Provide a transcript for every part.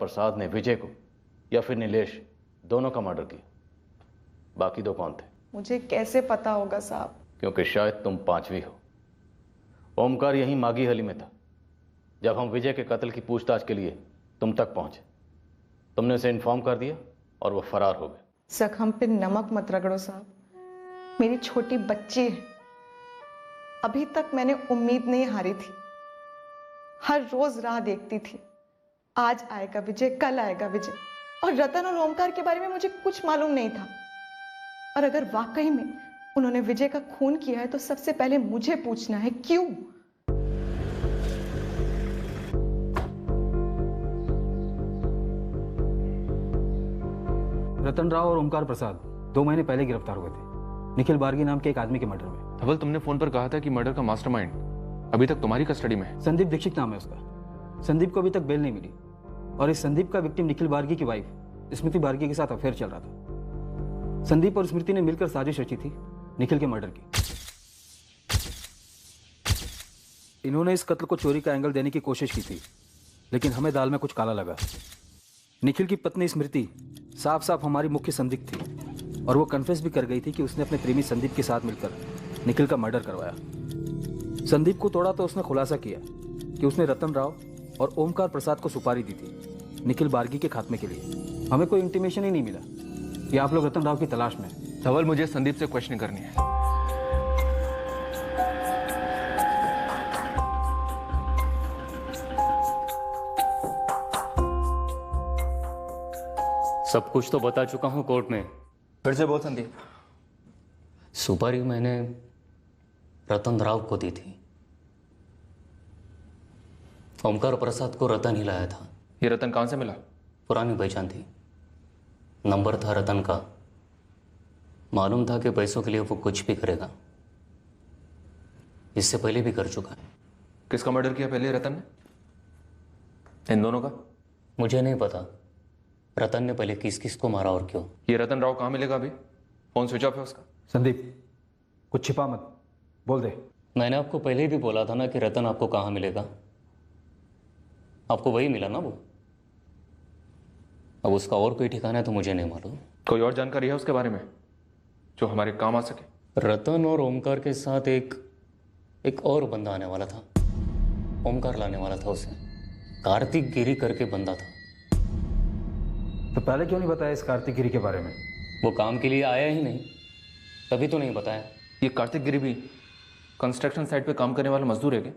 प्रसाद ने विजय को या फिर नीलेश दोनों का मर्डर किया। बाकी दो कौन थे? मुझे कैसे पता होगा साहब? क्योंकि शायद तुम पांचवी हो। ओमकार यहीं मागी हली में था जब हम विजय के कत्ल की पूछताछ के लिए तुम तक पहुंचे। तुमने उसे इन्फॉर्म कर दिया और वो फरार हो गए। जख्म पे नमक मत रगड़ो साहब, मेरी छोटी बच्ची है। अभी तक मैंने उम्मीद नहीं हारी थी, हर रोज राह देखती थी, आज आएगा विजय, कल आएगा विजय। और रतन और ओमकार के बारे में मुझे कुछ मालूम नहीं था। और अगर वाकई में उन्होंने विजय का खून किया है तो सबसे पहले मुझे पूछना है क्यों। रतन राव और ओमकार प्रसाद 2 महीने पहले गिरफ्तार हुए थे निखिल बार्गी नाम के एक आदमी के मर्डर में। धवल, तुमने फोन पर कहा था कि मर्डर का मास्टरमाइंड अभी तक तुम्हारी कस्टडी में है। संदीप दीक्षित नाम है उसका। संदीप को अभी तक बेल नहीं मिली और इस संदीप का विक्टिम निखिल बार्गी की वाइफ स्मृति बार्गी के साथ अफेयर चल रहा था। संदीप और स्मृति ने मिलकर साजिश रची थी निखिल के मर्डर की। इन्होंने इस कत्ल को चोरी का एंगल देने की कोशिश की थी, लेकिन हमें दाल में कुछ काला लगा। निखिल की पत्नी स्मृति साफ साफ हमारी मुख्य संदिग्ध थी और वो कन्फेस भी कर गई थी कि उसने अपने प्रेमी संदीप के साथ मिलकर निखिल का मर्डर करवाया। संदीप को तोड़ा तो उसने खुलासा किया कि उसने रतन राव और ओमकार प्रसाद को सुपारी दी थी निखिल बार्गी के खात्मे के लिए। हमें कोई इंटीमेशन ही नहीं मिला कि आप लोग रतन राव की तलाश में। धवल, मुझे संदीप से क्वेश्चन करनी है। सब कुछ तो बता चुका हूं कोर्ट में। फिर से बोल संदीप। सुपारी मैंने रतन राव को दी थी। ओमकार प्रसाद को रतन ही लाया था। ये रतन कहां से मिला? पुरानी पहचान थी, नंबर था रतन का। मालूम था कि पैसों के लिए वो कुछ भी करेगा। इससे पहले भी कर चुका है। किसका मर्डर किया पहले रतन ने? इन दोनों का? मुझे नहीं पता रतन ने पहले किस किस को मारा और क्यों। ये रतन राव कहाँ मिलेगा अभी? फोन स्विच ऑफ है उसका। संदीप, कुछ छिपा मत, बोल दे। मैंने आपको पहले ही भी बोला था ना कि रतन आपको कहाँ मिलेगा। आपको वही मिला ना वो। अब उसका और कोई ठिकाना है तो मुझे नहीं मालूम। कोई और जानकारी है उसके बारे में जो हमारे काम आ सके? रतन और ओमकार के साथ एक और बंदा आने वाला था। ओमकार लाने वाला था उसे। कार्तिक गिरी करके बंदा था। तो पहले क्यों नहीं बताया इस कार्तिक गिरी के बारे में? वो काम के लिए आया ही नहीं, तभी तो नहीं बताया। ये कार्तिक गिरी भी कंस्ट्रक्शन साइट पे काम करने वाला मजदूर है क्या?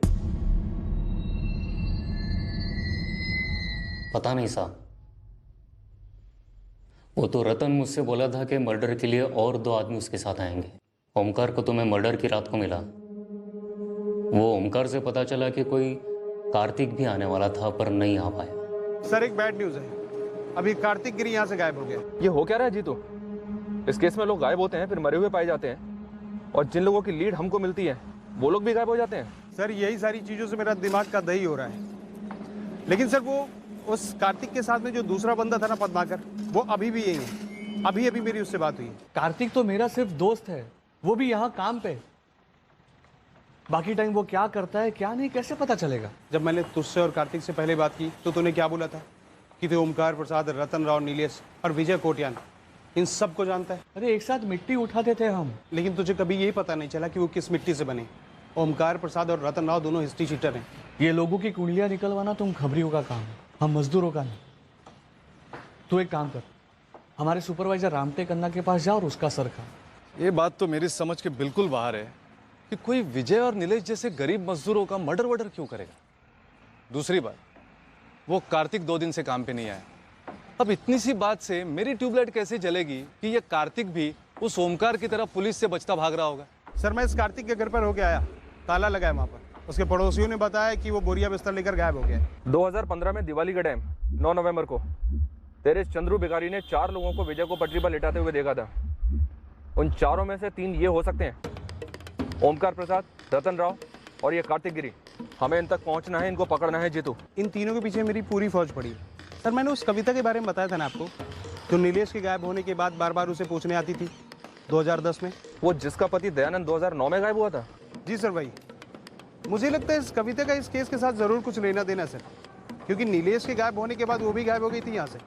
पता नहीं साहब। वो तो रतन मुझसे बोला था कि मर्डर के लिए और 2 आदमी उसके साथ आएंगे। ओमकार को तो मैं मर्डर की रात को मिला। वो ओमकार से पता चला कि कोई कार्तिक भी आने वाला था पर नहीं आ पाया। सर, एक बैड न्यूज़ है। अभी कार्तिक गिरी यहाँ से गायब हो गया। ये हो क्या रहा है जीतू? इस केस में लोग गायब होते हैं फिर मरे हुए पाए जाते हैं, और जिन लोगों की लीड हमको मिलती है वो लोग भी गायब हो जाते हैं। सर, यही सारी चीज़ों से मेरा दिमाग का दही हो रहा है। लेकिन सर, वो उस कार्तिक के साथ में जो दूसरा बंदा था ना, पद्माकर, वो अभी भी यही है। अभी मेरी उससे बात हुई। कार्तिक तो मेरा सिर्फ दोस्त है, वो भी यहाँ काम पे। बाकी टाइम वो क्या करता है क्या नहीं कैसे पता चलेगा? जब मैंने तुझसे और कार्तिक से पहले बात की तो तूने क्या बोला था कि तू ओमकार प्रसाद, रतन राव, नीलेश और विजय कोटियान इन सब को जानता है। अरे एक साथ मिट्टी उठाते थे हम। लेकिन तुझे कभी यही पता नहीं चला कि वो किस मिट्टी से बने। ओमकार प्रसाद और रतन राव दोनों हिस्ट्री शीटर हैं। ये लोगों की कुंडलियां निकलवाना तुम खबरियों का काम है, हम मजदूरों का नहीं। तू एक काम कर, हमारे सुपरवाइजर रामटेक अन्ना के पास जा और उसका सर खा। ये बात तो मेरी समझ के बिल्कुल बाहर है कि कोई विजय और नीलेश जैसे गरीब मजदूरों का मर्डर वर्डर क्यों करेगा। दूसरी बात, वो कार्तिक 2 दिन से काम पे नहीं आया। अब इतनी सी बात से मेरी ट्यूबलाइट कैसे जलेगी कि ये कार्तिक भी उस ओमकार की तरह पुलिस से बचता भाग रहा होगा। सर, मैं इस कार्तिक के घर पर होके आया, ताला लगा है वहाँ पर। उसके पड़ोसियों ने बताया कि वो बोरिया बिस्तर लेकर गायब हो गया। 2015 में दिवाली के टाइम 9 नवंबर को तेरे चंद्रू भिखारी ने 4 लोगों को विजय को पटरी पर लिटाते हुए देखा था। उन चारों में से 3 ये हो सकते हैं, ओमकार प्रसाद, रतन राव और ये कार्तिक गिरी। हमें इन तक पहुंचना है, इनको पकड़ना है जीतू। इन तीनों के पीछे मेरी पूरी फौज पड़ी। सर, मैंने उस कविता के बारे में बताया था ना आपको, जो नीलेश के गायब होने के बाद बार बार उसे पूछने आती थी 2010 में। वो जिसका पति दयानंद 2009 में गायब हुआ था। जी सर, भाई। मुझे लगता है इस कविता का इस केस के साथ जरूर कुछ लेना देना सर। क्योंकि नीलेश के गायब होने के बाद वो भी गायब हो गई थी यहाँ से।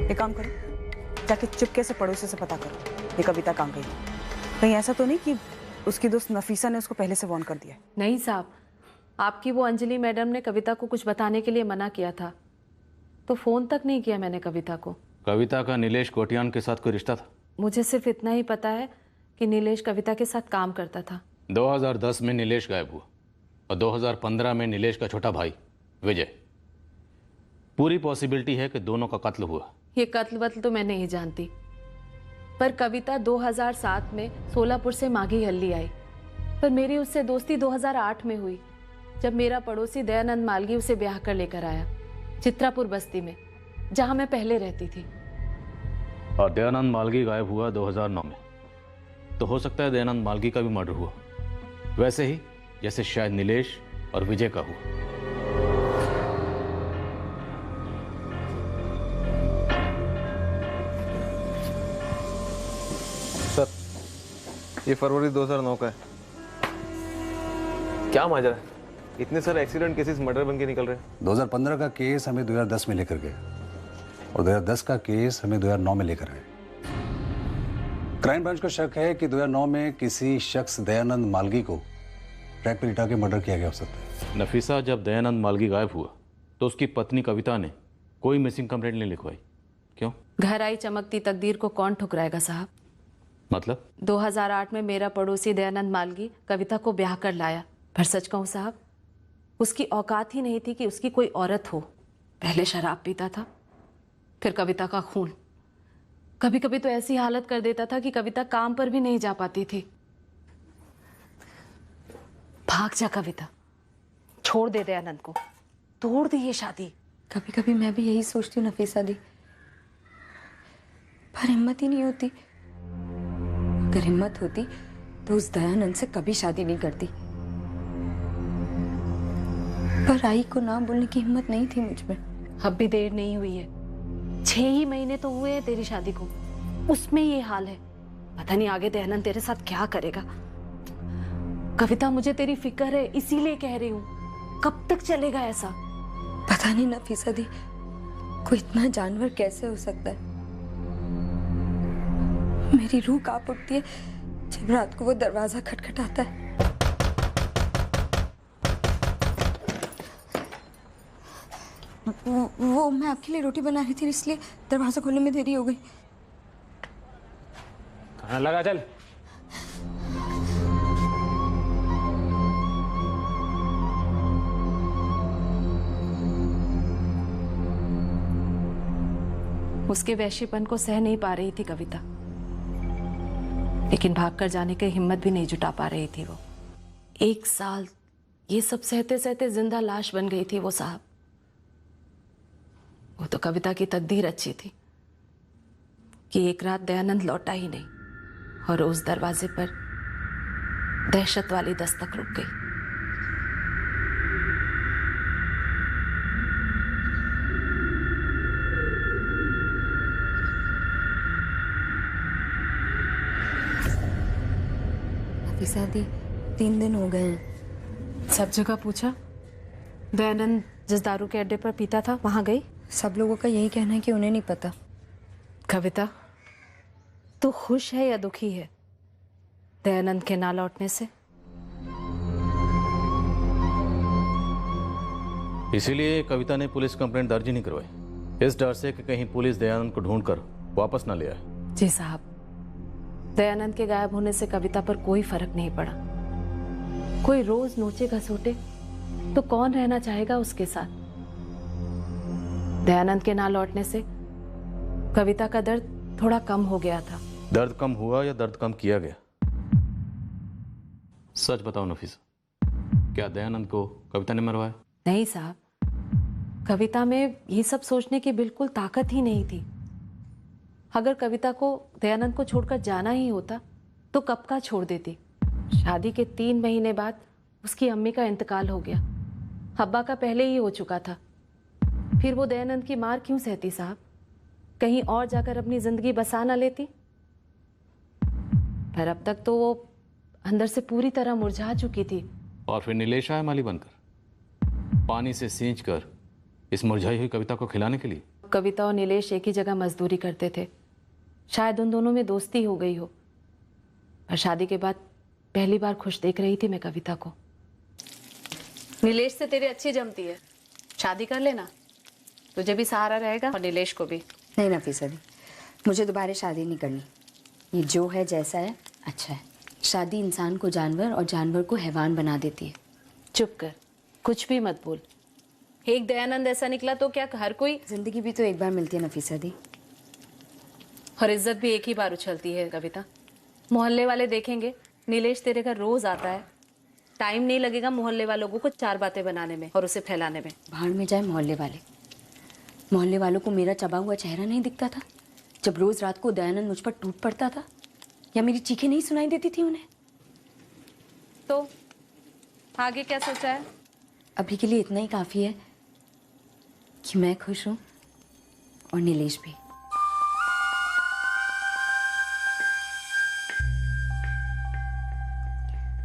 एक काम करो, जाके चुपके से पड़ोसी से पता करो ये कविता कहाँ गई। कहीं ऐसा तो नहीं कि उसकी दोस्त नफीसा ने उसको पहले से वार्न कर दिया। नहीं साहब, आपकी वो अंजलि मैडम ने कविता को कुछ बताने के लिए मना किया था, तो फोन तक नहीं किया मैंने कविता को। कविता का नीलेश कोटियान के साथ कोई रिश्ता था? मुझे सिर्फ इतना ही पता है कि नीलेश कविता के साथ काम करता था। 2010 में नीलेश गायब हुआ और 2015 में नीलेश का छोटा भाई विजय। पूरी पॉसिबिलिटी है कि दोनों का कत्ल हुआ। ये कत्ल वत्ल तो मैं नहीं जानती, पर कविता 2007 में सोलापुर से माघी हल्ली आई, पर मेरी उससे दोस्ती 2008 में हुई, जब मेरा पड़ोसी दयानंद मालगी उसे ब्याह कर लेकर आया चित्रापुर बस्ती में, जहां मैं पहले रहती थी। और दयानंद मालगी गायब हुआ 2009 में, तो हो सकता है दयानंद मालगी का भी मर्डर हुआ, वैसे ही जैसे शायद नीलेश और विजय का हुआ। सर, ये फरवरी 2009 का है। क्या माजरा है? इतने सारे एक्सीडेंट केसेस मर्डर बन के निकल रहे हैं। 2015 का केस हमें 2010 में लेकर गए और 2010 का केस हमें 2009 में लेकर आए। क्राइम ब्रांच को शक है कि 2009 में किसी शख्स दयानंद मालगी को ट्रैक पर लिटा के मर्डर किया गया हो सकता है। नफीसा, जब दयानंद मालगी गायब हुआ तो उसकी पत्नी कविता ने कोई मिसिंग कंप्लेंट नहीं लिखवाई, क्यों? घर आई चमकती तकदीर को कौन ठुकराएगा साहब। मतलब? 2008 में मेरा पड़ोसी दयानंद मालगी कविता को ब्याह कर लाया, पर सच कहूं साहब, उसकी औकात ही नहीं थी कि उसकी कोई औरत हो। पहले शराब पीता था, फिर कविता का खून। कभी कभी तो ऐसी हालत कर देता था कि कविता काम पर भी नहीं जा पाती थी। भाग जा कविता, छोड़ दे दयानंद को, तोड़ दी ये शादी। कभी कभी मैं भी यही सोचती हूँ नफीसा दी, पर हिम्मत ही नहीं होती। अगर हिम्मत होती तो उस दयानंद से कभी शादी नहीं करती, पर आई को ना बोलने की हिम्मत नहीं थी मुझ में। अब भी देर नहीं हुई है, 6 ही महीने तो हुए हैं तेरी शादी को, उसमें ये हाल है। पता नहीं आगे दयानंद तेरे साथ क्या करेगा। कविता, मुझे तेरी फिक्र है, इसीलिए कह रही हूँ, कब तक चलेगा ऐसा? पता नहीं नफीसा दी, कोई इतना जानवर कैसे हो सकता है। मेरी रूह कांप उठती है जब रात को वो दरवाजा खटखटाता है। वो मैं आपके लिए रोटी बना रही थी, इसलिए दरवाजा खोलने में देरी हो गई। खाना लगा चल। उसके वैश्यपन को सह नहीं पा रही थी कविता, लेकिन भागकर जाने की हिम्मत भी नहीं जुटा पा रही थी वो। 1 साल ये सब सहते सहते जिंदा लाश बन गई थी वो साहब। वो तो कविता की तकदीर अच्छी थी कि एक रात दयानंद लौटा ही नहीं और उस दरवाजे पर दहशत वाली दस्तक रुक गई। नफीसा दी, 3 दिन हो गए हैं। सब जगह पूछा? दयानंद जिस दारू के अड्डे पर पीता था वहां गई? सब लोगों का यही कहना है कि उन्हें नहीं पता। कविता, तू खुश है या दुखी है दयानंद के ना लौटने से? इसीलिए कविता ने पुलिस कंप्लेंट दर्ज नहीं करवाई, इस डर से कि कहीं पुलिस दयानंद को ढूंढकर वापस ना ले आए। जी साहब, दयानंद के गायब होने से कविता पर कोई फर्क नहीं पड़ा। कोई रोज नोचे घसोटे तो कौन रहना चाहेगा उसके साथ? दयानंद के ना लौटने से कविता का दर्द थोड़ा कम हो गया था। दर्द कम हुआ या दर्द कम किया गया? सच बताओ नफीसा, क्या दयानंद को कविता ने मरवाया? नहीं साहब, कविता में ये सब सोचने की बिल्कुल ताकत ही नहीं थी। अगर कविता को दयानंद को छोड़कर जाना ही होता तो कब का छोड़ देती। शादी के 3 महीने बाद उसकी अम्मी का इंतकाल हो गया। अब्बा का पहले ही हो चुका था। फिर वो दयानंद की मार क्यों सहती साहब? कहीं और जाकर अपनी जिंदगी बसा ना लेती? पर अब तक तो वो अंदर से पूरी तरह मुरझा चुकी थी। और फिर नीलेश आया माली बनकर, पानी से सींच कर इस मुरझाई हुई कविता को खिलाने के लिए। कविता और नीलेश एक ही जगह मजदूरी करते थे। शायद उन दोनों में दोस्ती हो गई हो। और शादी के बाद पहली बार खुश देख रही थी मैं कविता को। नीलेश से तेरी अच्छी जमती है, शादी कर लेना, तुझे भी सहारा रहेगा और नीलेश को भी। नहीं नफीसा दी, मुझे दोबारा शादी नहीं करनी। ये जो है जैसा है अच्छा है। शादी इंसान को जानवर और जानवर को हैवान बना देती है। चुप कर, कुछ भी मत बोल। एक दयानंद ऐसा निकला तो क्या हर कोई? जिंदगी भी तो एक बार मिलती है नफीसा दी। और इज्जत भी एक ही बार उछलती है कविता। मोहल्ले वाले देखेंगे, नीलेश तेरे घर रोज आता है, टाइम नहीं लगेगा मोहल्ले वालों को कुछ चार बातें बनाने में और उसे फैलाने में। भाड़ में जाए मोहल्ले वाले। मोहल्ले वालों को मेरा चबा हुआ चेहरा नहीं दिखता था जब रोज रात को दयानंद मुझ पर टूट पड़ता था? या मेरी चीखें नहीं सुनाई देती थी उन्हें? तो आगे क्या सोचा है? अभी के लिए इतना ही काफी है कि मैं खुश हूं और नीलेश भी।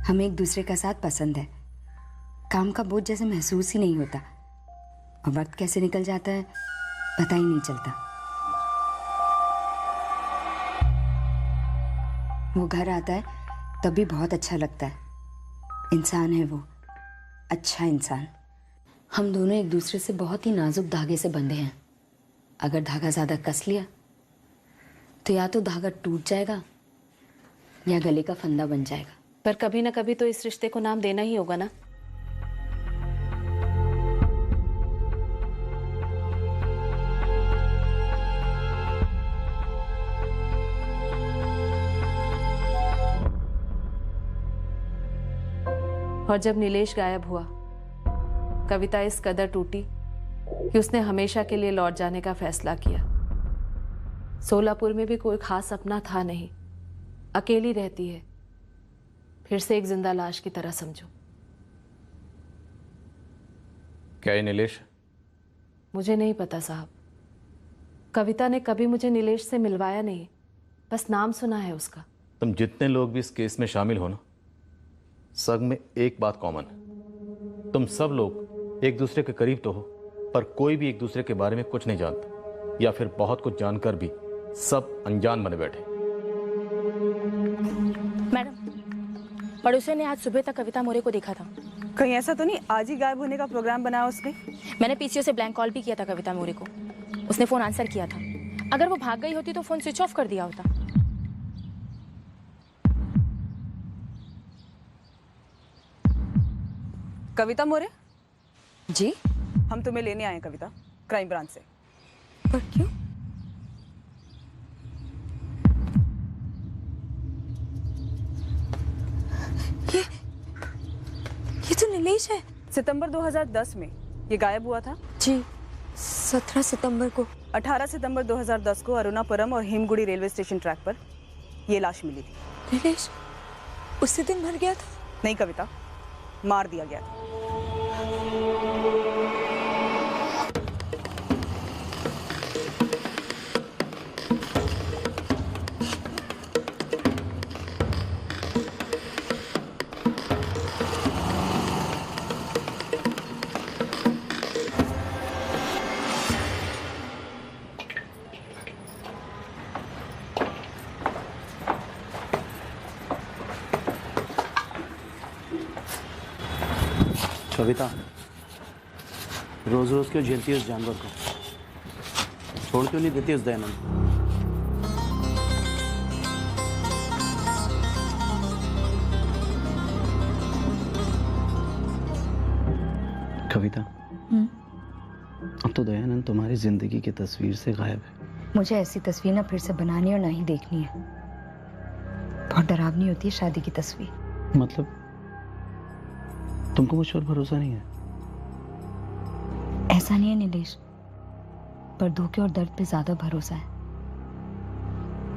हमें एक दूसरे का साथ पसंद है। काम का बोझ जैसे महसूस ही नहीं होता और वक्त कैसे निकल जाता है पता ही नहीं चलता। वो घर आता है तब भी बहुत अच्छा लगता है। इंसान है वो, अच्छा इंसान। हम दोनों एक दूसरे से बहुत ही नाजुक धागे से बंधे हैं। अगर धागा ज़्यादा कस लिया तो या तो धागा टूट जाएगा या गले का फंदा बन जाएगा। पर कभी ना कभी तो इस रिश्ते को नाम देना ही होगा ना। और जब नीलेश गायब हुआ, कविता इस कदर टूटी कि उसने हमेशा के लिए लौट जाने का फैसला किया। सोलापुर में भी कोई खास अपना था नहीं, अकेली रहती है, फिर से एक जिंदा लाश की तरह समझो। क्या ये नीलेश? मुझे नहीं पता साहब। कविता ने कभी मुझे नीलेश से मिलवाया नहीं, बस नाम सुना है उसका। तुम जितने लोग भी इस केस में शामिल हो ना, सब में एक बात कॉमन है। तुम सब लोग एक दूसरे के करीब तो हो, पर कोई भी एक दूसरे के बारे में कुछ नहीं जानता, या फिर बहुत कुछ जानकर भी सब अनजान बने बैठे। मैडम, पड़ोसियों ने आज सुबह तक कविता मोरे को देखा था। कहीं ऐसा तो नहीं आज ही गायब होने का प्रोग्राम बनाया उसने? मैंने पीसीओ से ब्लैंक कॉल भी किया था कविता मोरे को, उसने फोन आंसर किया था। अगर वो भाग गई होती तो फोन स्विच ऑफ कर दिया होता। कविता मोरे जी, हम तुम्हें लेने आए हैं कविता, क्राइम ब्रांच से। पर क्यों? ये तो नीलेश है। सितंबर 2010 में ये गायब हुआ था जी। 17 सितंबर को। 18 सितंबर 2010 को अरुणापुरम और हिमगुड़ी रेलवे स्टेशन ट्रैक पर ये लाश मिली थी। नीलेश उसी दिन मर गया था? नहीं कविता, मार दिया गया था। कविता रोज रोज क्यों झेलती है उस जानवर को? छोड़ क्यों नहीं देती उस दयानंद? कविता, अब तो दयानंद तुम्हारी जिंदगी की तस्वीर से गायब है। मुझे ऐसी तस्वीर ना फिर से बनानी और ना ही देखनी है। बहुत डरावनी होती है शादी की तस्वीर। मतलब तुमको मुझ पर भरोसा नहीं है? ऐसा नहीं है नीलेश, पर धोखे और दर्द पे ज्यादा भरोसा है।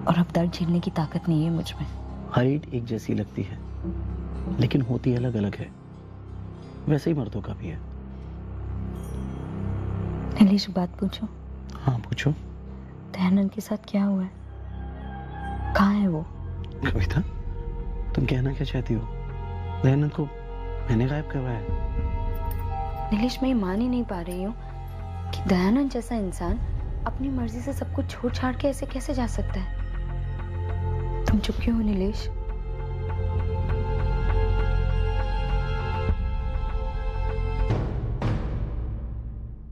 और अब दर्द झेलने की ताकत नहीं है मुझ में। हर ईंट एक जैसी लगती है, लेकिन होती अलग अलग है। वैसे ही मर्दों का भी है। नीलेश, बात पूछो। हाँ पूछो। दयानंद के साथ क्या हुआ है? कहाँ है वो? कविता, तुम कहना क्या चाहती हो? दयानंद को मैंने गायब करवाया है। नीलेश, मैं ये मान ही नहीं पा रही हूँ कि दयानंद जैसा इंसान अपनी मर्जी से सब कुछ छोड़ छाड़ के ऐसे कैसे जा सकता है। तुम चुप क्यों हो नीलेश?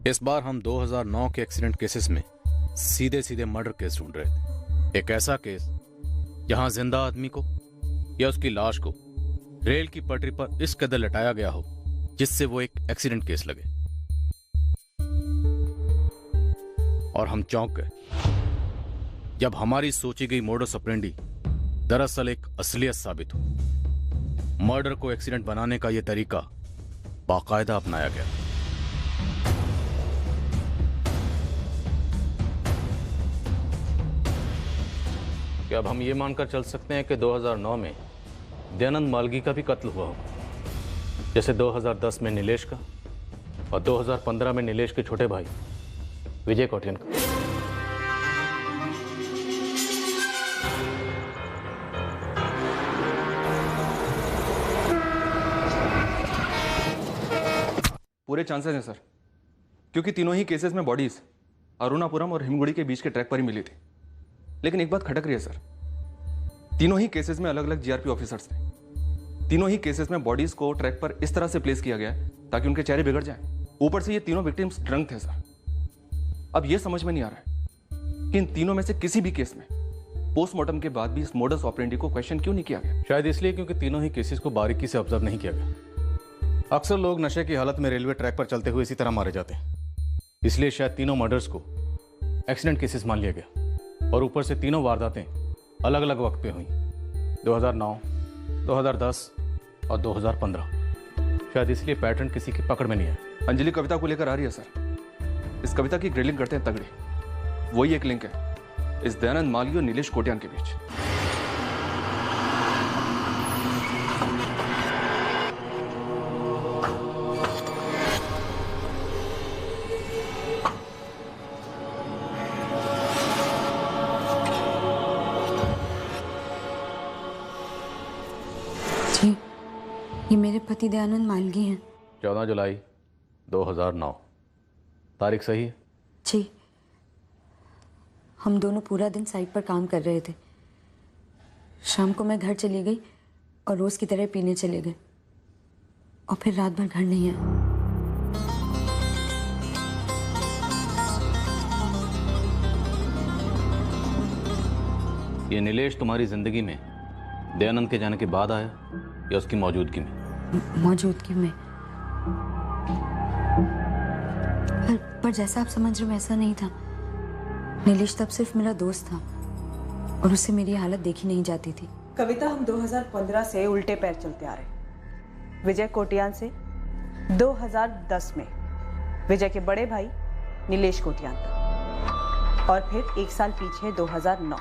इस बार हम 2009 के एक्सीडेंट केसेस में सीधे सीधे मर्डर केस ढूंढ रहे थे। एक ऐसा केस जहां जिंदा आदमी को या उसकी लाश को रेल की पटरी पर इस कदर लटाया गया हो जिससे वो एक एक्सीडेंट केस लगे। और हम चौंक गए जब हमारी सोची गई मोडस ऑपरेंडी दरअसल एक असलियत साबित हो। मर्डर को एक्सीडेंट बनाने का यह तरीका बाकायदा अपनाया गया। क्या अब हम ये मानकर चल सकते हैं कि 2009 में दयानंद मालगी का भी कत्ल हुआ हो, जैसे 2010 में नीलेश का और 2015 में नीलेश के छोटे भाई विजय कोटियन का? पूरे चांसेस हैं सर, क्योंकि तीनों ही केसेस में बॉडीज अरुणापुरम और हिमगुड़ी के बीच के ट्रैक पर ही मिली थी। लेकिन एक बात खटक रही है सर, तीनों ही केसेस में अलग अलग जीआरपी ऑफिसर्स थे। तीनों ही केसेस में बॉडीज को ट्रैक पर इस तरह से प्लेस किया गया है ताकि उनके चेहरे बिगड़ जाएं। ऊपर से ये तीनों विक्टिम्स ड्रंक थे सर। अब ये समझ में नहीं आ रहा है कि इन तीनों में से किसी भी केस में पोस्टमार्टम के बाद भी इस मोडस ऑपरेंडी को क्वेश्चन क्यों नहीं किया गया। शायद इसलिए क्योंकि तीनों ही केसेस को बारीकी से ऑब्जर्व नहीं किया गया। अक्सर लोग नशे की हालत में रेलवे ट्रैक पर चलते हुए इसी तरह मारे जाते हैं, इसलिए शायद तीनों मर्डर्स को एक्सीडेंट केसेस मान लिया गया। और ऊपर से तीनों वारदातें अलग अलग वक्त पे हुई, 2009, 2010 और 2015। शायद इसलिए पैटर्न किसी की पकड़ में नहीं है। अंजलि कविता को लेकर आ रही है सर। इस कविता की ग्रिलिंग करते हैं तगड़े। वही एक लिंक है इस दयानंद मालगी और नीलेश कोटियान के बीच। जी, ये मेरे पति दयानंद मालगी हैं। 14 जुलाई 2009। तारीख सही है? जी, हम दोनों पूरा दिन साइट पर काम कर रहे थे। शाम को मैं घर चली गई और रोज की तरह पीने चले गए और फिर रात भर घर नहीं आए। ये नीलेश तुम्हारी जिंदगी में दयानंद के जाने के बाद आया या उसकी मौजूदगी में? मौजूदगी में। पर जैसा आप समझ रहे हो वैसा नहीं था। नीलेश तब सिर्फ मेरा दोस्त था और उससे मेरी हालत देखी नहीं जाती थी। कविता, हम 2015 से उल्टे पैर चलते आ रहे। विजय कोटियान से 2010 में विजय के बड़े भाई नीलेश कोटियान तक, और फिर एक साल पीछे 2009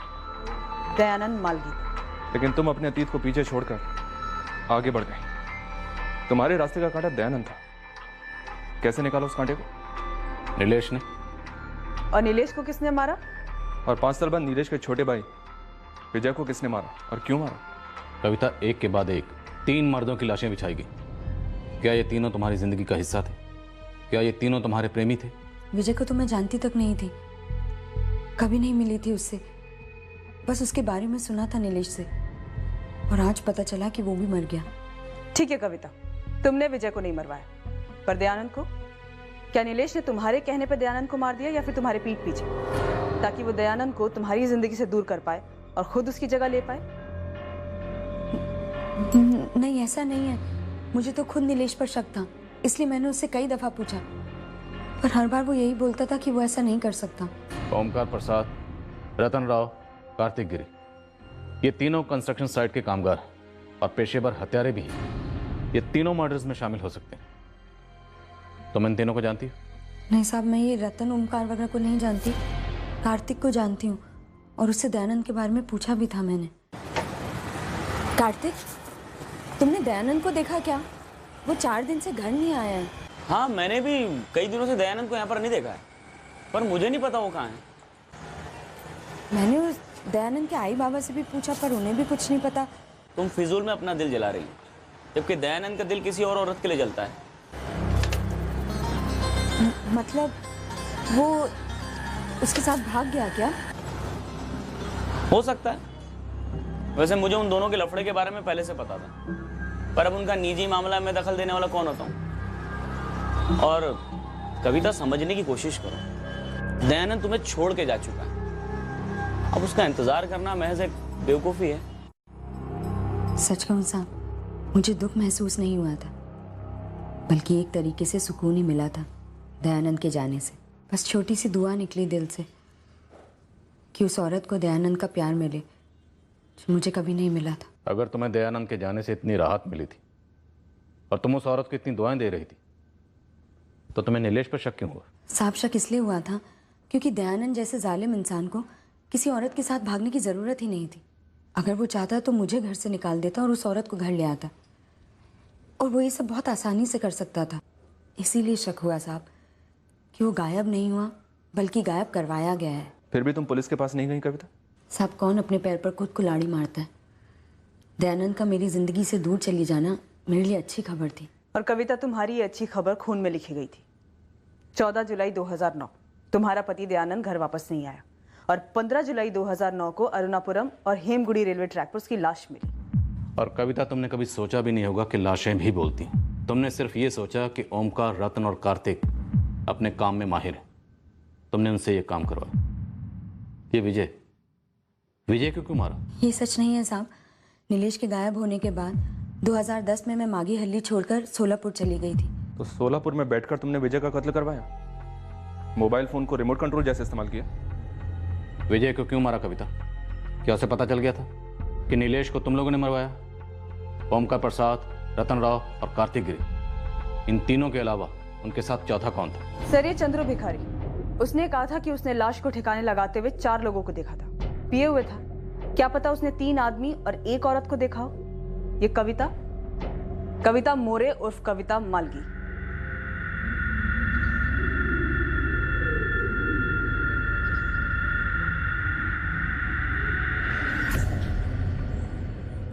दयानंद मालगी तक। लेकिन तुम अपने अतीत को पीछे छोड़कर आगे बढ़ गए। तुम्हारे रास्ते का कांटा दयानंद था। कैसे निकाला उस कांटे को? नीलेश ने। और नीलेश को किसने मारा? और 5 साल बाद नीलेश के छोटे भाई विजय को किसने मारा और क्यों मारा? कविता, एक के बाद एक 3 मर्दों की लाशें बिछाई गई। क्या ये तीनों तुम्हारी जिंदगी का हिस्सा थे? क्या ये तीनों तुम्हारे प्रेमी थे? विजय को तो मैं जानती तक नहीं थी, कभी नहीं मिली थी उससे। बस उसके बारे में सुना था नीलेश से, और आज पता चला कि वो भी मर गया। ठीक है कविता, तुमने विजय को नहीं मरवाया, पर दयानंद को? क्या नीलेश ने तुम्हारे कहने पर दयानंद को मार दिया या फिर तुम्हारे पीठ पीछे, ताकि वो दयानंद को तुम्हारी जिंदगी से दूर कर पाए और खुद उसकी जगह ले पाए? नहीं, ऐसा नहीं है। मुझे तो खुद नीलेश पर शक था, इसलिए मैंने उससे कई दफा पूछा, पर हर बार वो यही बोलता था कि वो ऐसा नहीं कर सकता। ओमकार प्रसाद, रतन राव, कार्तिक गिरी, ये तीनों कंस्ट्रक्शन साइट के कामगार और पेशेवर हत्यारे भी हैं। ये तीनों मर्डर्स में शामिल हो सकते हैं। तुम इन तीनों को जानती हो? नहीं साहब, मैं ये रतन ओमकार वगैरह को नहीं जानती। कार्तिक को जानती हूँ और उससे दयानंद के बारे में पूछा भी था मैंने। कार्तिक, तुमने दयानंद को देखा क्या? वो 4 दिन से घर नहीं आया है। हाँ, मैंने भी कई दिनों से दयानंद को यहाँ पर नहीं देखा है, पर मुझे नहीं पता वो कहाँ है। मैंने उस दयानंद के आई बाबा से भी पूछा, पर उन्हें भी कुछ नहीं पता। तुम फिजूल में अपना दिल जला रही हो, जबकि दयानंद का दिल किसी और औरत के लिए जलता है। मतलब वो उसके साथ भाग गया क्या? हो सकता है। वैसे मुझे उन दोनों के लफड़े के बारे में पहले से पता था, पर अब उनका निजी मामला में दखल देने वाला कौन होता हूँ। और कविता, समझने की कोशिश करो, दयानंद तुम्हें छोड़ के जा चुका है। अब उसका इंतजार करना महज एक बेवकूफ़ी है। सच कहूं साहब, मुझे दुख महसूस नहीं हुआ था, बल्कि एक तरीके से सुकून ही मिला था दयानंद के जाने से। बस छोटी सी दुआ निकली दिल से कि उस औरत को दयानंद का प्यार मिले जो मुझे कभी नहीं मिला था। अगर तुम्हें दयानंद के जाने से इतनी राहत मिली थी और तुम उस औरत को इतनी दुआएं दे रही थी, तो तुम्हें नीलेश पर शक क्यों हुआ? साहब, शक इसलिए हुआ था क्योंकि दयानंद जैसे जालिम इंसान को किसी औरत के साथ भागने की ज़रूरत ही नहीं थी। अगर वो चाहता तो मुझे घर से निकाल देता और उस औरत को घर ले आता, और वो ये सब बहुत आसानी से कर सकता था। इसीलिए शक हुआ साहब कि वो गायब नहीं हुआ, बल्कि गायब करवाया गया है। फिर भी तुम पुलिस के पास नहीं गई कविता? साहब, कौन अपने पैर पर खुद कुल्हाड़ी मारता है? दयानंद का मेरी ज़िंदगी से दूर चली जाना मेरे लिए अच्छी खबर थी। और कविता, तुम्हारी ये अच्छी खबर खून में लिखी गई थी। 14 जुलाई 2009 तुम्हारा पति दयानंद घर वापस नहीं आया, और 15 जुलाई 2009 को अरुणापुरम और हेमगुड़ी रेलवे ट्रैक पर उसकी लाश मिली। और कविता, तुमने कभी सोचा भी नहीं होगा कि लाशें भी बोलती हैं। तुमने सिर्फ ये सोचा कि ओमकार, रतन और कार्तिक अपने काम में माहिर हैं। तुमने उनसे ये काम करवाया। ये विजय को क्यों मारा? ये सच नहीं है साहब। नीलेश के गायब होने के बाद 2010 में मैं मागी हल्ली छोड़कर सोलापुर चली गई थी। तो सोलापुर में बैठकर तुमने विजय का कत्ल करवाया? मोबाइल फोन को रिमोट कंट्रोल जैसे इस्तेमाल किया? विजय को क्यों मारा कविता? क्या उसे पता चल गया था कि नीलेश को तुम लोगों ने मरवाया? ओमकार प्रसाद, रतन राव और कार्तिक गिरी, इन तीनों के अलावा उनके साथ चौथा कौन था? सर, ये चंद्रू भिखारी। उसने कहा था कि उसने लाश को ठिकाने लगाते हुए 4 लोगों को देखा था, पिए हुए था। क्या पता उसने 3 आदमी और 1 औरत को देखा हो। ये कविता मोरे उर्फ कविता मालगी।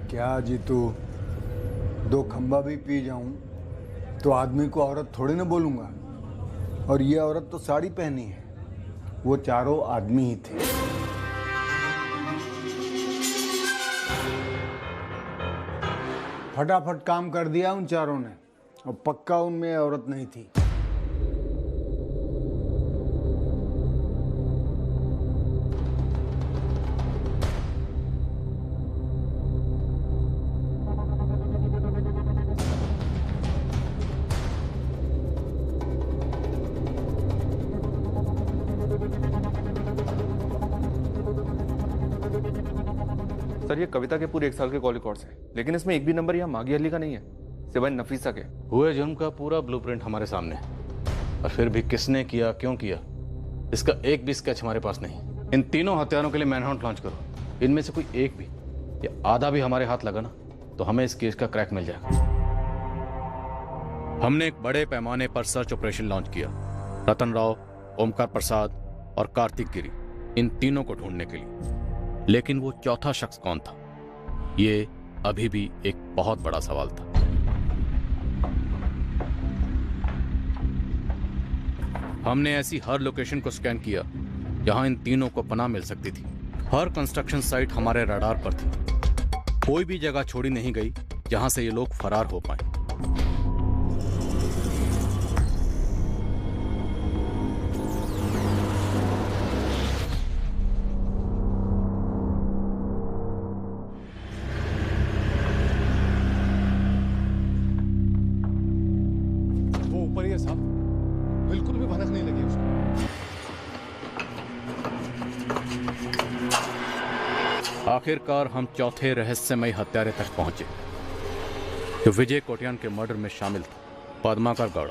क्या जीतू, 2 खंबा भी पी जाऊं तो आदमी को औरत थोड़ी ना बोलूंगा। और ये औरत तो साड़ी पहनी है, वो चारों आदमी ही थे। फटाफट काम कर दिया उन चारों ने, और पक्का उनमें औरत नहीं थी। सर, ये कविता के पूरे 1 साल के कॉल रिकॉर्ड्स हैं, लेकिन इसमें एक भी नंबर यहाँ मागी अली का नहीं है, सिवाय नफीसा के। हुए जुर्म का पूरा ब्लूप्रिंट हमारे सामने है, और फिर भी किसने किया, क्यों किया, इसका एक भी स्केच हमारे पास नहीं। इन तीनों हत्यारों के लिए मैनहंट लॉन्च करो। इनमें से कोई एक भी या आधा भी हमारे हाथ लगा ना, तो हमें इस केस का क्रैक मिल जाएगा। हमने एक बड़े पैमाने पर सर्च ऑपरेशन लॉन्च किया, रतन राव, ओमकार प्रसाद और कार्तिक गिरी, इन तीनों को ढूंढने के लिए। लेकिन वो चौथा शख्स कौन था, ये अभी भी एक बहुत बड़ा सवाल था। हमने ऐसी हर लोकेशन को स्कैन किया जहां इन तीनों को पनाह मिल सकती थी। हर कंस्ट्रक्शन साइट हमारे रडार पर थी। कोई भी जगह छोड़ी नहीं गई जहां से ये लोग फरार हो पाए। बिल्कुल भी भनक नहीं लगी उसको। आखिरकार हम चौथे रहस्यमय हत्यारे तक पहुंचे, जो विजय कोटियान के मर्डर में शामिल था, पद्माकर गौड़।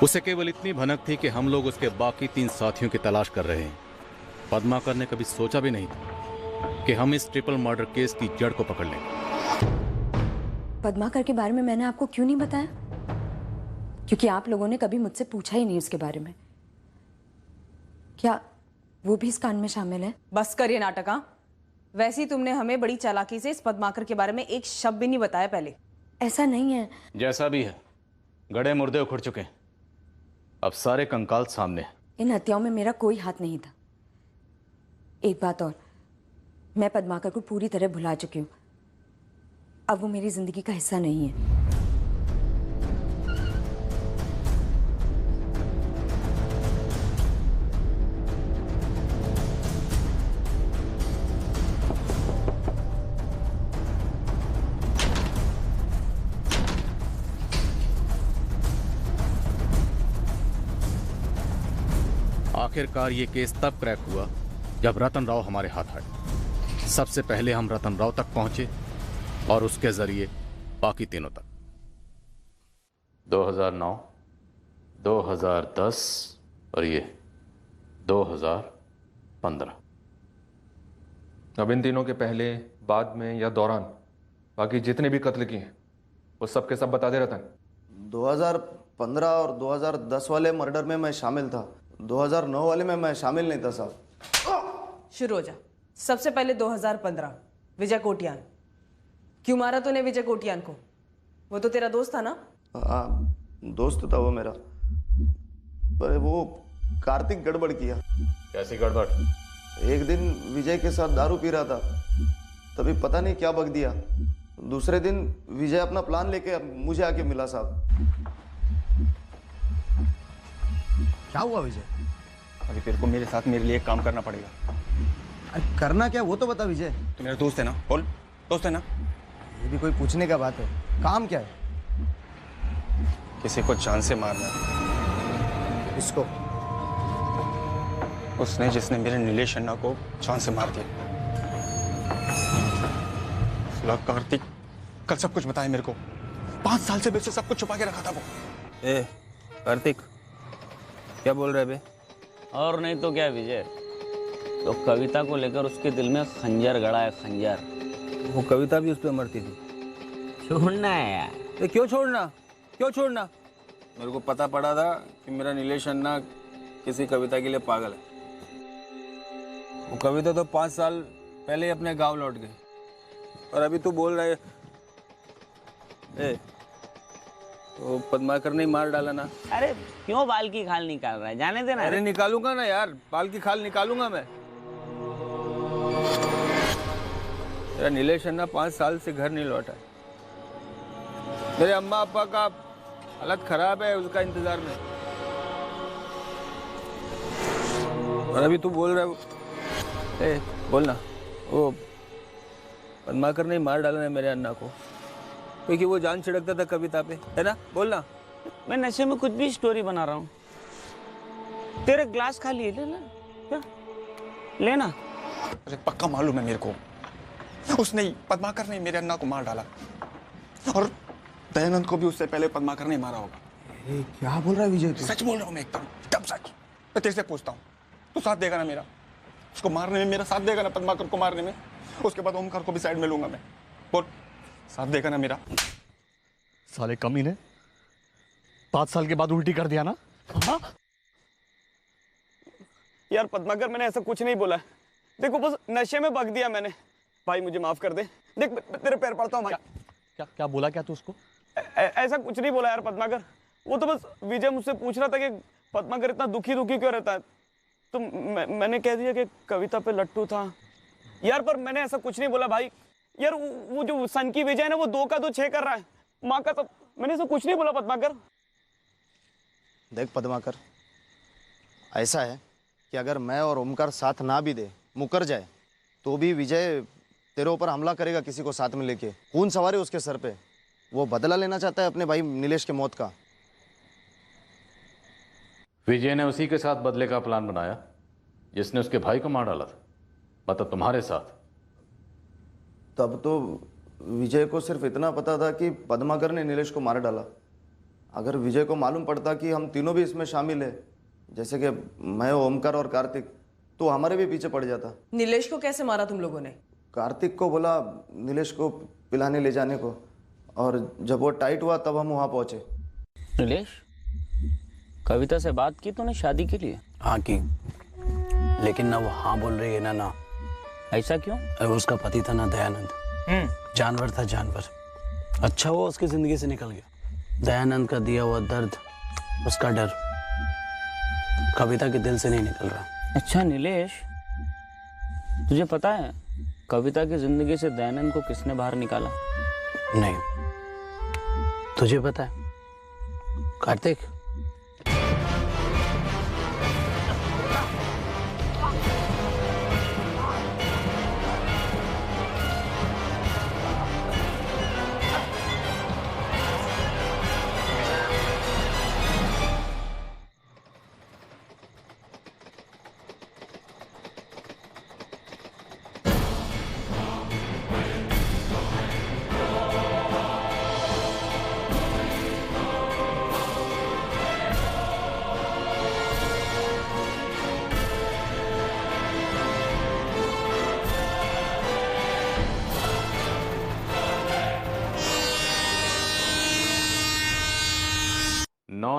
उसे केवल इतनी भनक थी कि हम लोग उसके बाकी 3 साथियों की तलाश कर रहे हैं। पद्माकर ने कभी सोचा भी नहीं था कि हम इस ट्रिपल मर्डर केस की जड़ को पकड़ लेंगे। पद्माकर के बारे में मैंने आपको क्यों नहीं बताया? क्योंकि आप लोगों ने कभी मुझसे पूछा ही नहीं उसके बारे में। क्या वो भी इस कांड में शामिल है? बस करिए नाटक। हाँ, वैसे ही तुमने हमें बड़ी चालाकी से इस पद्माकर के बारे में एक शब्द भी नहीं बताया पहले। ऐसा नहीं है। जैसा भी है, गड़े मुर्दे उखड़ चुके हैं, अब सारे कंकाल सामने हैं। इन हत्याओं में मेरा कोई हाथ नहीं था। एक बात और, मैं पद्माकर को पूरी तरह भुला चुकी हूँ। अब वो मेरी जिंदगी का हिस्सा नहीं है। आखिरकार ये केस तब क्रैक हुआ जब रतन राव हमारे हाथ आए। सबसे पहले हम रतन राव तक पहुंचे और उसके जरिए बाकी तीनों तक। 2009, 2010 और ये 2015। अब इन तीनों के पहले, बाद में या दौरान बाकी जितने भी कत्ल किए हैं वो सब के सब बता दे रतन। 2015 और 2010 वाले मर्डर में मैं शामिल था, 2009 वाले में मैं शामिल नहीं था साहब। शुरू हो जा। सबसे पहले 2015, विजय कोटियान। क्यों मारा तूने विजय कोटियान को? वो तो तेरा दोस्त था ना? हाँ, दोस्त था वो मेरा, पर वो कार्तिक गड़बड़ किया। कैसी गड़बड़? एक दिन विजय के साथ दारू पी रहा था, तभी पता नहीं क्या बक दिया। दूसरे दिन विजय अपना प्लान लेके मुझे आके मिला साहब। क्या हुआ विजय? अभी तेरे को मेरे साथ मेरे लिए एक काम करना पड़ेगा। अरे करना क्या, वो तो बता विजय। तू मेरा दोस्त है ना? बोल, दोस्त है ना? ये भी कोई पूछने का बात है? काम क्या है? किसी को जान से मारना है। इसको? उसने जिसने मेरे नीलेश अन्ना को जान से मार दिया। कार्तिक कल सब कुछ बताया मेरे को। 5 साल से मेरे से सब कुछ छुपा के रखा था वो। ए कार्तिक, क्या बोल रहे बे? और नहीं तो क्या विजय, तो कविता को लेकर उसके दिल में खंजर गड़ा है, खंजर। वो कविता भी उस पर मरती थी। छोड़ना है यार। तो क्यों छोड़ना? क्यों छोड़ना? मेरे को पता पड़ा था कि मेरा नीलेश अन्ना किसी कविता के लिए पागल है। वो कविता तो 5 साल पहले ही अपने गांव लौट गई, और अभी तू बोल रहे तो पद्माकर ने मार डाला ना? अरे क्यों बाल की खाल निकाल रहा है? जाने देना। अरे निकालूंगा ना यार, बाल की खाल निकालूंगा मैं। मेरा नीलेश अन्ना 5 साल से घर नहीं लौटा। मेरे अम्मा अब्बा का हालत खराब है उसका इंतजार में, और अभी तू बोल रहा है बोलना वो पद्माकर ने मार डाला है मेरे अन्ना को, क्योंकि वो जान छिड़कता था कविता पे, है ना? बोलना। मैं नशे में कुछ भी स्टोरी बना रहा हूँ। तेरे ग्लास खाली है, ले लेना। अरे पक्का मालूम है मेरे को, उसने पद्माकर ने मेरे अन्ना को मार डाला, और दयानंद को भी उससे पहले पद्माकर ने मारा होगा। अरे क्या बोल रहा है विजय? सच बोल रहा हूँ मैं, एकदम सच। मैं तेरे से पूछता हूँ, तू साथ देगा ना मेरा? उसको मारने में मेरा साथ देगा ना? पद्माकर को मारने में? उसके बाद ओमकार को भी साइड में लूंगा मैं। बोल, साथ देगा ना मेरा? साले कमीने, 5 साल के बाद उल्टी कर दिया ना? हाँ? यार पद्माकर, मैंने ऐसा कुछ नहीं बोला। देखो बस नशे में बक दिया मैंने। भाई मुझे माफ कर दे। देख तेरे पैर पड़ता हूँ भाई। क्या बोला क्या तू उसको? ऐसा कुछ नहीं बोला यार पद्माकर। वो तो बस विजय मुझसे पूछ रहा था कि पद्माकर इतना दुखी क्यों रहता है, तो मैंने कह दिया कि कविता पे लट्टू था यार। पर मैंने ऐसा कुछ नहीं बोला भाई। यार वो जो सन की विजय है ना, वो 2 का 2 6 कर रहा है। माँ का, तो मैंने ऐसा कुछ नहीं बोला पद्माकर। देख पद्माकर, ऐसा है कि अगर मैं और ओमकार साथ ना भी दे, मुकर जाए, तो भी विजय तेरे ऊपर हमला करेगा किसी को साथ में लेके। खून सवार है उसके सर पे। वो बदला लेना चाहता है अपने भाई नीलेश की मौत का। विजय ने उसी के साथ बदले का प्लान बनाया जिसने उसके भाई को मार डाला था, मतलब तुम्हारे साथ। तब तो विजय को सिर्फ इतना पता था कि पद्माकर ने नीलेश को मार डाला। अगर विजय को मालूम पड़ता कि हम तीनों भी इसमें शामिल है, जैसे कि मैं, ओमकार और कार्तिक, तो हमारे भी पीछे पड़ जाता। नीलेश को कैसे मारा तुम लोगों ने? कार्तिक को बोला नीलेश को पिलाने ले जाने को, और जब वो टाइट हुआ तब हम वहाँ पहुँचे। नीलेश, कविता से बात की तूने शादी के लिए? हाँ की, लेकिन ना वो हाँ बोल रही है ना ना। ऐसा क्यों? अरे उसका पति था ना दयानंद, जानवर था जानवर। अच्छा वो उसकी जिंदगी से निकल गया। दयानंद का दिया हुआ दर्द, उसका डर कविता के दिल से नहीं निकल रहा। अच्छा नीलेश, तुझे पता है कविता की जिंदगी से दयानंद को किसने बाहर निकाला? नहीं, तुझे पता है? कार्तिक।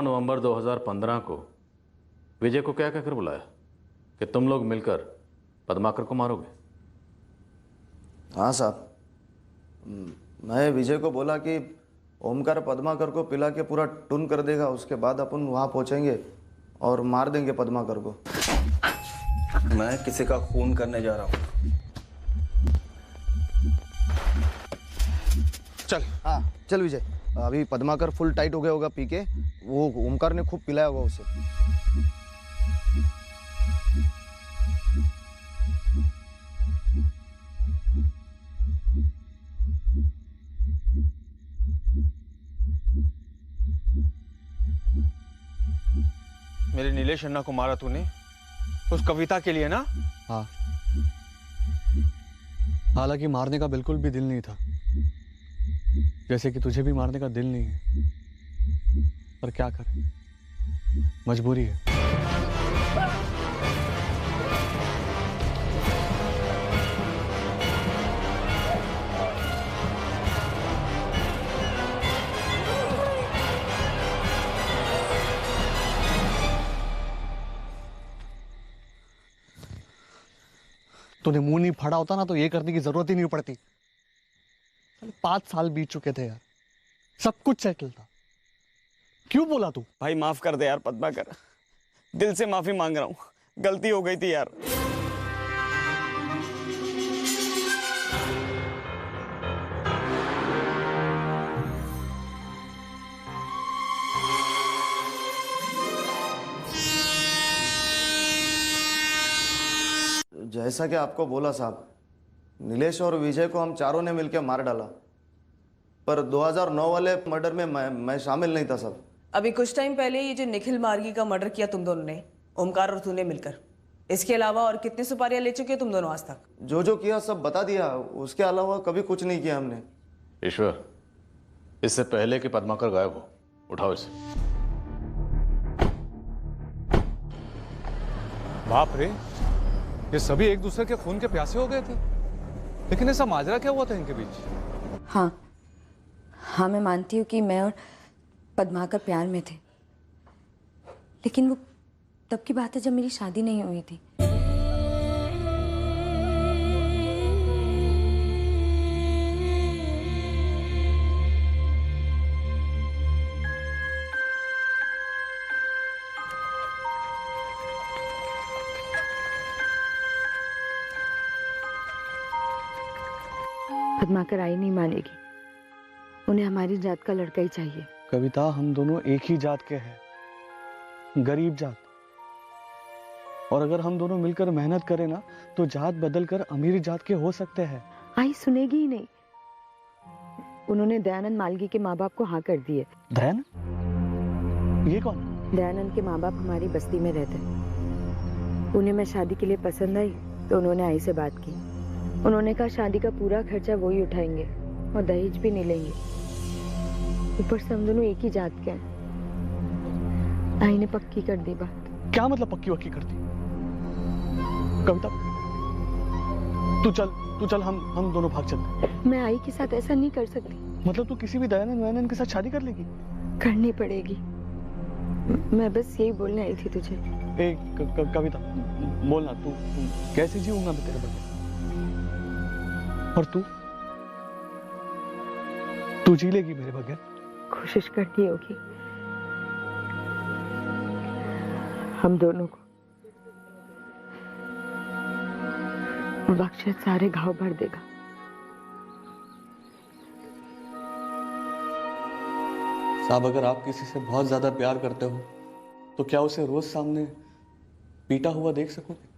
नवंबर 2015 को विजय को क्या कहकर बुलाया कि तुम लोग मिलकर पद्माकर को मारोगे? हाँ साहब, मैं विजय को बोला कि ओमकार पद्माकर को पिला के पूरा टून कर देगा, उसके बाद अपन वहाँ पहुँचेंगे और मार देंगे पद्माकर को। मैं किसी का खून करने जा रहा हूँ। चल। हाँ चल विजय, अभी पद्माकर फुल टाइट हो गया होगा पी के, वो ओमकार ने खूब पिलाया होगा उसे। मेरे नीलेश अन्ना को मारा तूने उस कविता के लिए ना? हाँ, हालांकि मारने का बिल्कुल भी दिल नहीं था, जैसे कि तुझे भी मारने का दिल नहीं है, पर क्या करें, मजबूरी है। तूने मुंह नहीं फाड़ा होता ना तो ये करने की जरूरत ही नहीं पड़ती। 5 साल बीत चुके थे यार, सब कुछ सेटल था, क्यों बोला तू? भाई माफ कर दे यार पद्माकर, दिल से माफी मांग रहा हूँ, गलती हो गई थी यार। जैसा कि आपको बोला साहब, नीलेश और विजय को हम चारों ने मिलकर मार डाला, पर 2009 वाले मर्डर में मैं शामिल नहीं था साहब। अभी कुछ टाइम पहले ये जो निखिल मार्गी का मर्डर किया तुम दोनों ने, ओमकार और तूने मिलकर, इसके अलावा और कितनी सुपारियां ले चुके हो तुम दोनों आज तक? जो किया सब बता दिया, उसके अलावा कभी कुछ नहीं किया हमने। ईश्वर, इससे पहले कि पद्माकर गायब हो, उठाओ इसे। बाप रे, ये सभी एक दूसरे के खून के प्यासे हो गए थे, लेकिन ऐसा माजरा क्या हुआ था इनके बीच? हाँ मैं मानती हूँ कि मैं और पद्माकर प्यार में थे, लेकिन वो तब की बात है जब मेरी शादी नहीं हुई थी। पद्माकर आई नहीं मानेगी, उन्हें हमारी जात का लड़का ही चाहिए। कविता, हम दोनों एक ही जात के हैं, गरीब जात, और अगर हम दोनों मिलकर मेहनत करें ना तो जात बदल कर अमीर जात के हो सकते हैं। आई सुनेगी ही नहीं। उन्होंने दयानंद मालगी के माँ बाप को हाँ कर दिए। दयानंद? ये कौन? दयानंद के माँ बाप हमारी बस्ती में रहते हैं। उन्हें मैं शादी के लिए पसंद आई तो उन्होंने आई से बात की। उन्होंने कहा शादी का पूरा खर्चा वो ही उठाएंगे और दहेज भी नहीं लेंगे। ऊपर से हम दोनों एक ही जात के हैं। आई ने पक्की कर दी बात। क्या मतलब पक्की वक्की कर दी? कविता, तू चल हम दोनों भाग चलते। मैं आई के साथ ऐसा नहीं कर सकती। मतलब तू किसी भी दयानंद वयानंद के साथ शादी कर लेगी? करनी पड़ेगी। मैं बस यही बोलने आई थी तुझे। कविता बोलना, तू कैसे जीऊंगा मैं तेरे बगैर? और तू जी लेगी मेरे बगैर? कोशिश करनी होगी। हम दोनों को वक्त शायद सारे घाव भर देगा। साहब, अगर आप किसी से बहुत ज्यादा प्यार करते हो तो क्या उसे रोज सामने पीटा हुआ देख सकोगे?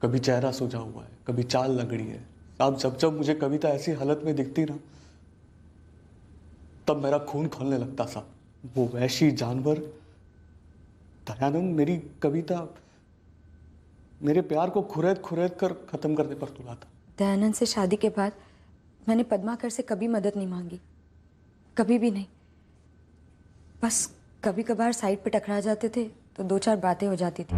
कभी चेहरा सूजा हुआ है, कभी चाल लगड़ी है। साहब, जब जब मुझे कविता ऐसी हालत में दिखती ना, तब मेरा खून खौलने लगता साहब। वो वैशी जानवर दयानंद मेरी कविता, मेरे प्यार को खुरेद खुरेद कर खत्म करने पर तुला था। दयानंद से शादी के बाद मैंने पद्माकर से कभी मदद नहीं मांगी, कभी भी नहीं। बस कभी कभार साइड पे टकरा जाते थे तो 2-4 बातें हो जाती थी।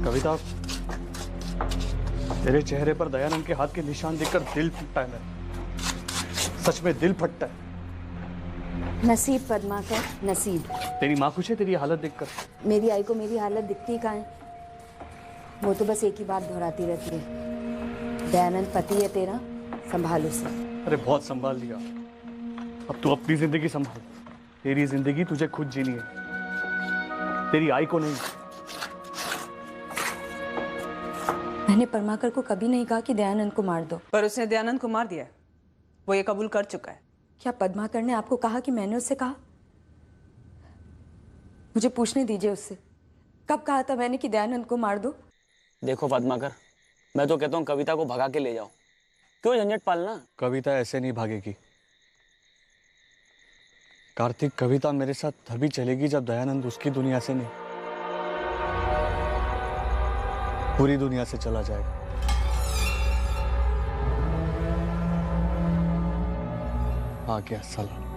कविता, तेरे चेहरे पर दयानंद के हाथ के निशान देखकर दिल फटता है मेरा। सच में दिल फटता है। नसीब पद्माकर, नसीब। तेरी माँ खुश है तेरी हालत देखकर? मेरी आई को मेरी हालत दिखती कहाँ है? वो तो बस एक ही बात दोहराती रहती है, दयानंद पति है तेरा, संभाल उसे। अरे बहुत संभाल लिया, अब तू अपनी जिंदगी संभाल। तेरी जिंदगी तुझे खुद जीनी है, तेरी आई को नहीं। मैंने परमाकर को कभी नहीं कहा कि दयानंद को मार दो। पर उसने दयानंद को मार दिया है, वो ये कबूल कर चुका है। क्या पद्माकर ने आपको कहा कि मैंने उससे कहा? मुझे पूछने दीजिए उससे, कब कहा था मैंने कि दयानंद को मार दो? देखो पद्माकर, मैं तो कहता हूँ कविता को भगा के ले जाओ, क्यों झंझट पालना? कविता ऐसे नहीं भागेगी कार्तिक। कविता मेरे साथ तभी चलेगी जब दयानंद उसकी दुनिया से नहीं, पूरी दुनिया से चला जाएगा। आ गया साला।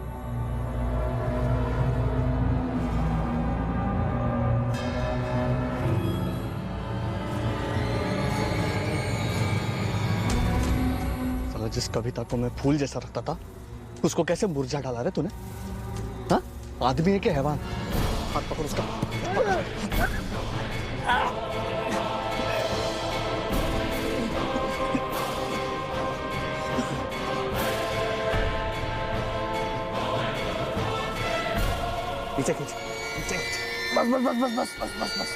जिस कविता को मैं फूल जैसा रखता था, उसको कैसे मुरझा डाला रे तूने? हाँ, आदमी है क्या हैवान? हाथ पकड़ उसका। नीचे खींच, नीचे खींच। बस बस बस बस बस बस बस बस।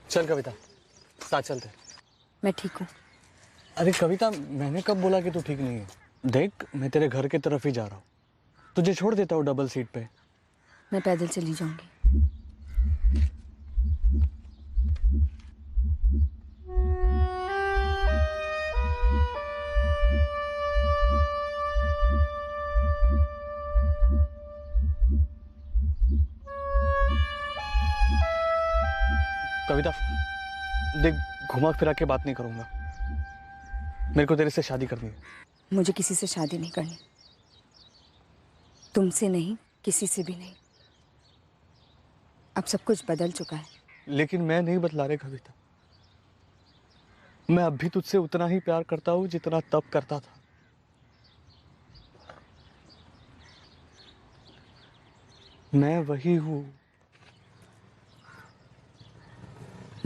चल कविता, साथ चलते। मैं ठीक हूँ। अरे कविता, मैंने कब बोला कि तू ठीक नहीं है? देख, मैं तेरे घर की तरफ ही जा रहा हूँ, तुझे छोड़ देता हूँ डबल सीट पे। मैं पैदल चली जाऊंगी। कविता देख, घुमा फिरा के बात नहीं करूंगा, मेरे को तेरे से शादी करनी है। मुझे किसी से शादी नहीं करनी, तुमसे नहीं, किसी से भी नहीं। अब सब कुछ बदल चुका है। लेकिन मैं नहीं बदला रे कविता, मैं अब भी तुझसे उतना ही प्यार करता हूँ जितना तब करता था। मैं वही हूँ।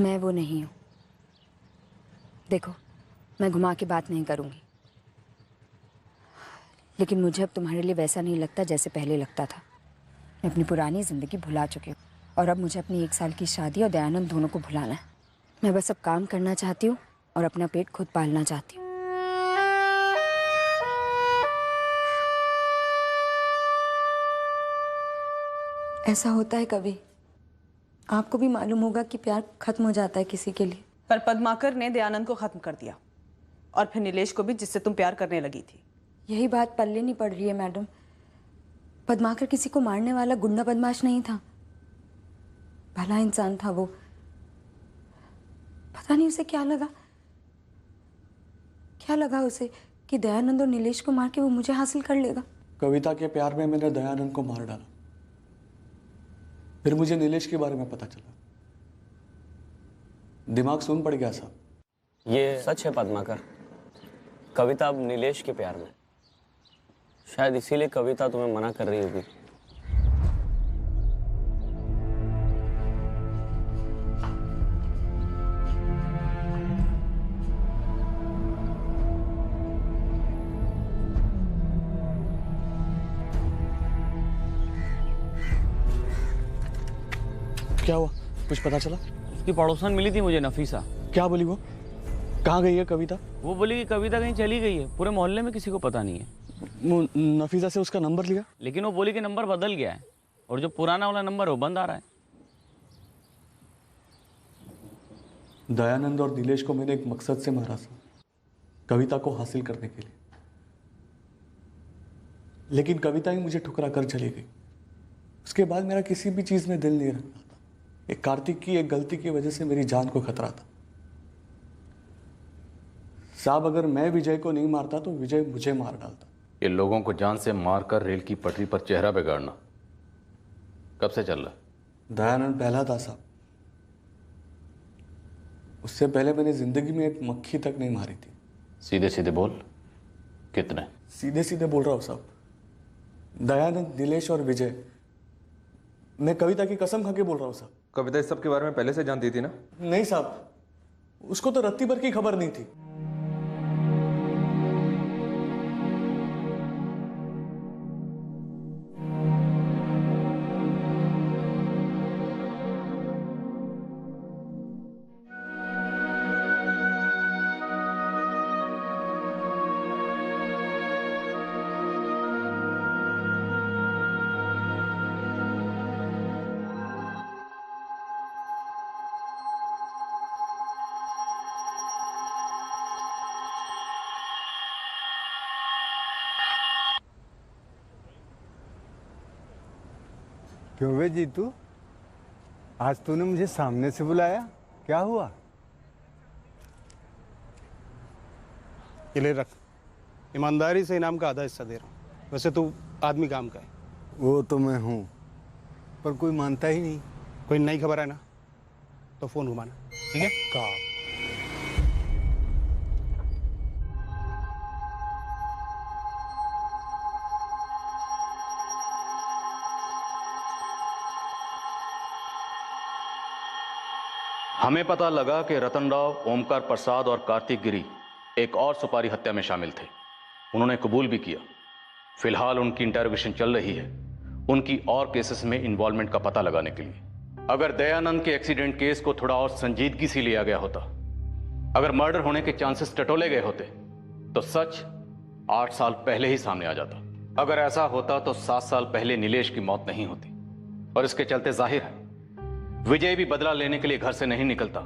मैं वो नहीं हूं। देखो, मैं घुमा के बात नहीं करूंगी, लेकिन मुझे अब तुम्हारे लिए वैसा नहीं लगता जैसे पहले लगता था। मैं अपनी पुरानी जिंदगी भुला चुकी हूँ और अब मुझे अपनी 1 साल की शादी और दयानंद दोनों को भुलाना है। मैं बस अब काम करना चाहती हूँ और अपना पेट खुद पालना चाहती हूँ। ऐसा होता है कभी, आपको भी मालूम होगा कि प्यार खत्म हो जाता है किसी के लिए। पर पद्माकर ने दयानंद को खत्म कर दिया और फिर नीलेश को भी, जिससे तुम प्यार करने लगी थी। यही बात पल्ले नहीं पड़ रही है मैडम। पद्माकर किसी को मारने वाला गुंडा बदमाश नहीं था, भला इंसान था वो। पता नहीं उसे क्या लगा उसे कि दयानंद और नीलेश को मार के वो मुझे हासिल कर लेगा। कविता के प्यार में मैंने दयानंद को मार डाला, फिर मुझे नीलेश के बारे में पता चला, दिमाग सुन पड़ गया साहब। ये सच है पद्माकर, कविता अब नीलेश के प्यार में। शायद इसीलिए कविता तुम्हें मना कर रही होगी। क्या हुआ, कुछ पता चला? उसकी पड़ोसन मिली थी मुझे, नफीसा। क्या बोली वो? कहाँ गई है कविता? वो बोली कि कविता कहीं चली गई है, पूरे मोहल्ले में किसी को पता नहीं है। नफीसा से उसका नंबर लिया? लेकिन वो बोली कि नंबर बदल गया है और जो पुराना वाला नंबर है वो बंद आ रहा है। दयानंद और नीलेश को मैंने एक मकसद से मारा था, कविता को हासिल करने के लिए। लेकिन कविता ही मुझे ठुकरा कर चली गई। उसके बाद मेरा किसी भी चीज में दिल नहीं रखता था। एक कार्तिक की एक गलती की वजह से मेरी जान को खतरा था। साहब, अगर मैं विजय को नहीं मारता तो विजय मुझे मार डालता। ये लोगों को जान से मारकर रेल की पटरी पर चेहरा बिगाड़ना कब से चल रहा है? दयानंद पहला था साहब। उससे पहले मैंने जिंदगी में एक मक्खी तक नहीं मारी थी। सीधे सीधे बोल, कितने? सीधे सीधे बोल रहा हूँ साहब। दयानंद, नीलेश और विजय। मैं कविता की कसम खा के बोल रहा हूँ साहब। कविता इस सब के बारे में पहले से जानती थी ना? नहीं साहब, उसको तो रत्ती भर की खबर नहीं थी। क्यों वे जीतू, आज तूने मुझे सामने से बुलाया, क्या हुआ? ये ले रख, ईमानदारी से इनाम का आधा हिस्सा दे रहा हूँ। वैसे तू आदमी काम का है। वो तो मैं हूँ, पर कोई मानता ही नहीं। कोई नई खबर है ना तो फोन घुमाना, ठीक है? कहा हमें पता लगा कि रतन राव, ओमकार प्रसाद और कार्तिक गिरी एक और सुपारी हत्या में शामिल थे। उन्होंने कबूल भी किया। फिलहाल उनकी इंटेरोगेशन चल रही है, उनकी और केसेस में इन्वॉल्वमेंट का पता लगाने के लिए। अगर दयानंद के एक्सीडेंट केस को थोड़ा और संजीदगी से लिया गया होता, अगर मर्डर होने के चांसेस टटोले गए होते, तो सच 8 साल पहले ही सामने आ जाता। अगर ऐसा होता तो 7 साल पहले नीलेश की मौत नहीं होती। और इसके चलते जाहिर है विजय भी बदला लेने के लिए घर से नहीं निकलता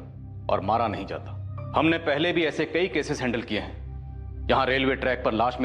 और मारा नहीं जाता। हमने पहले भी ऐसे कई केसेस हैंडल किए हैं जहां रेलवे ट्रैक पर लाश मिलती